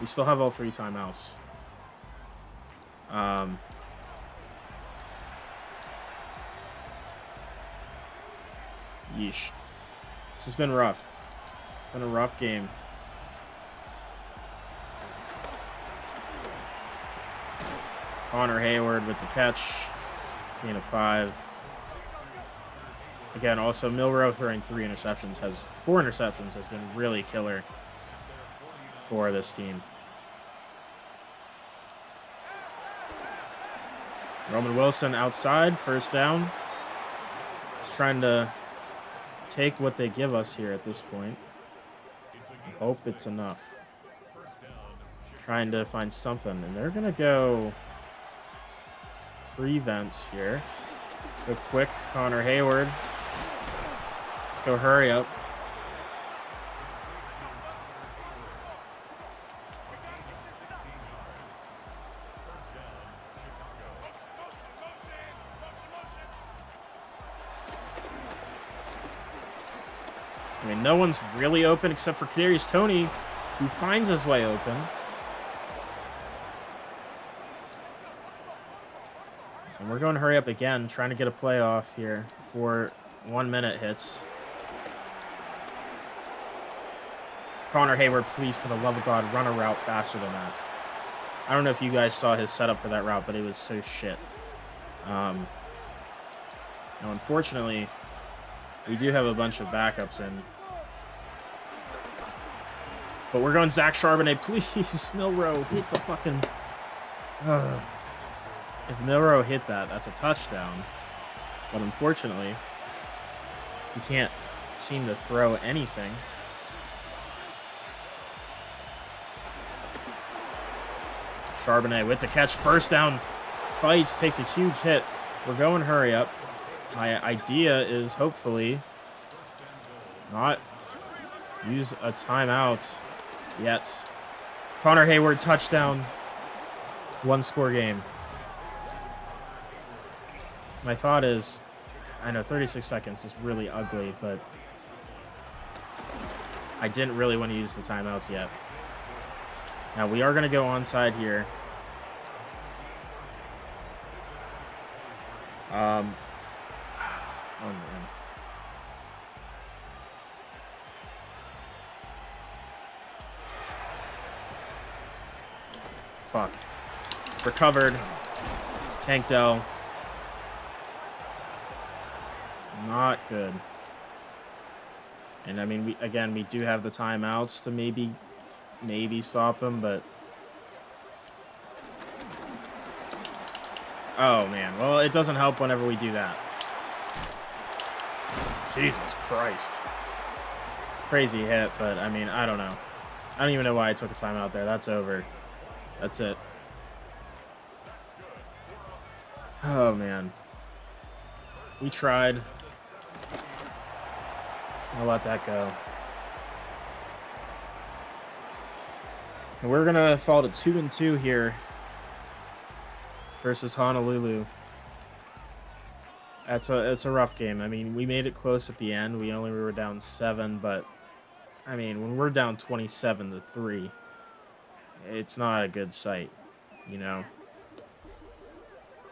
We still have all 3 timeouts. Yeesh. This has been rough. It's been a rough game. Connor Hayward with the catch. Gain of 5. Again, also Milroe throwing 4 interceptions has been really killer for this team. Roman Wilson outside, first down. Just trying to take what they give us here at this point. I hope it's enough. Trying to find something, and they're gonna go prevent here. Go quick, Connor Hayward. Let's go hurry up. I mean, no one's really open except for Kadarius Toney, who finds his way open. And we're going to hurry up again, trying to get a playoff here before 1 minute hits. Connor Hayward, please, for the love of God, run a route faster than that. I don't know if you guys saw his setup for that route, but it was so shit. Now, unfortunately, we do have a bunch of backups in. But we're going Zach Charbonnet. Please, Milroe, hit the fucking... If Milroe hit that, that's a touchdown. But unfortunately, he can't seem to throw anything. Charbonnet with the catch. First down. Fights. Takes a huge hit. We're going hurry up. My idea is hopefully not use a timeout yet. Connor Hayward, touchdown. 1-score game. My thought is, I know 36 seconds is really ugly, but I didn't really want to use the timeouts yet. Now we are going to go onside here. Oh man. Fuck. Recovered. Tank Dell. Not good. And I mean, we do have the timeouts to maybe stop them, but oh man. Well, it doesn't help whenever we do that. Jesus Christ. Crazy hit, but I mean, I don't know. I don't even know why I took a timeout there. That's over. That's it. Oh man. We tried. I'll let that go. And we're gonna fall to 2-2 here versus Honolulu. It's a rough game. I mean, we made it close at the end. We were down 7, but I mean, when we're down 27-3, it's not a good sight, you know.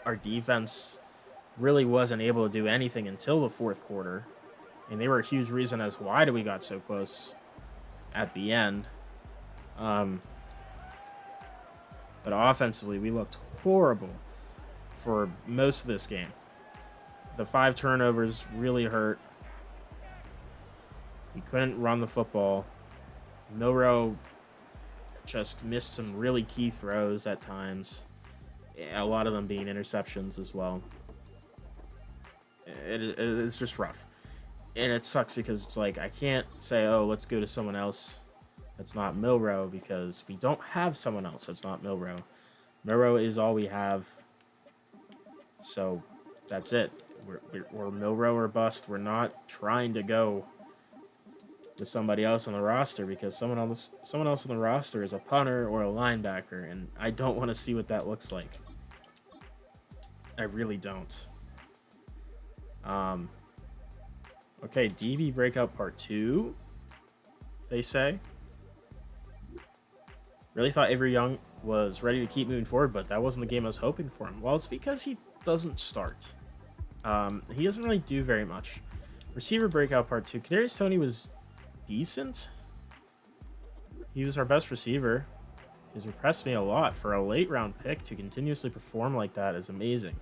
Our defense really wasn't able to do anything until the 4th quarter. And they were a huge reason as to why we got so close at the end. But offensively, we looked horrible for most of this game. The 5 turnovers really hurt. We couldn't run the football. Milroe just missed some really key throws at times. A lot of them being interceptions as well. It's just rough. And it sucks because it's like, I can't say, oh, let's go to someone else that's not Milroe, because we don't have someone else that's not Milroe. Milroe is all we have. So that's it. We're Milroe or bust. We're not trying to go to somebody else on the roster, because someone else on the roster is a punter or a linebacker, and I don't want to see what that looks like. I really don't. Okay, DB Breakout Part 2, they say. Really thought Avery Young was ready to keep moving forward, but that wasn't the game I was hoping for him. Well, it's because he doesn't start. He doesn't really do very much. Receiver Breakout Part 2. Kadarius Toney was decent. He was our best receiver. He's impressed me a lot. For a late round pick to continuously perform like that is amazing.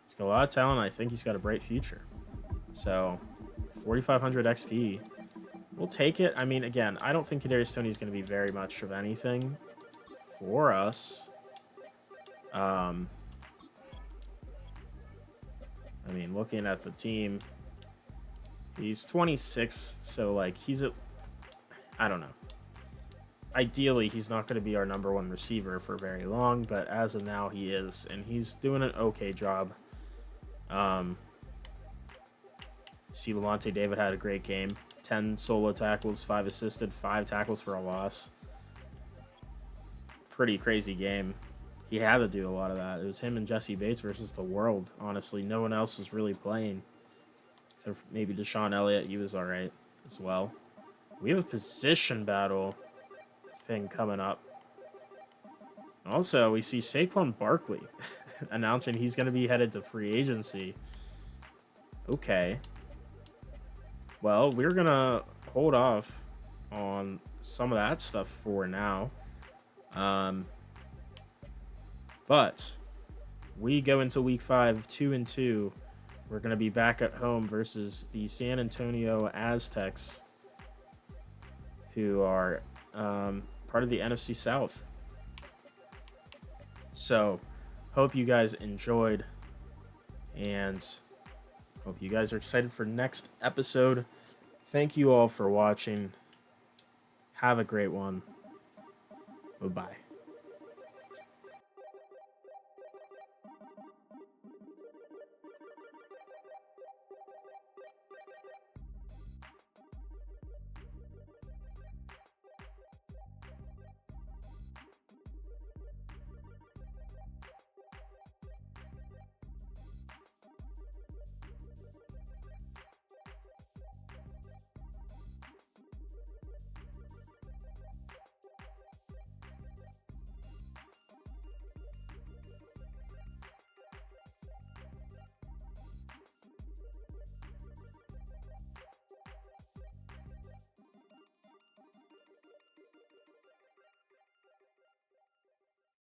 He's got a lot of talent. I think he's got a bright future. So, 4,500 XP. We'll take it. I mean, again, I don't think Kadarius Toney is going to be very much of anything for us. I mean, looking at the team, he's 26, so, like, I don't know. Ideally, he's not going to be our number one receiver for very long, but as of now, he is, and he's doing an okay job. See, Lavonte David had a great game. 10 solo tackles, 5 assisted, 5 tackles for a loss. Pretty crazy game. He had to do a lot of that. It was him and Jesse Bates versus the world, honestly. No one else was really playing. Except for maybe Deshaun Elliott. He was all right as well. We have a position battle thing coming up. Also, we see Saquon Barkley announcing he's going to be headed to free agency. Okay. Well, we're going to hold off on some of that stuff for now. But we go into week 5, 2-2. We're going to be back at home versus the San Antonio Aztecs, who are part of the NFC South. So, hope you guys enjoyed, and hope you guys are excited for next episode. Thank you all for watching. Have a great one. Bye-bye.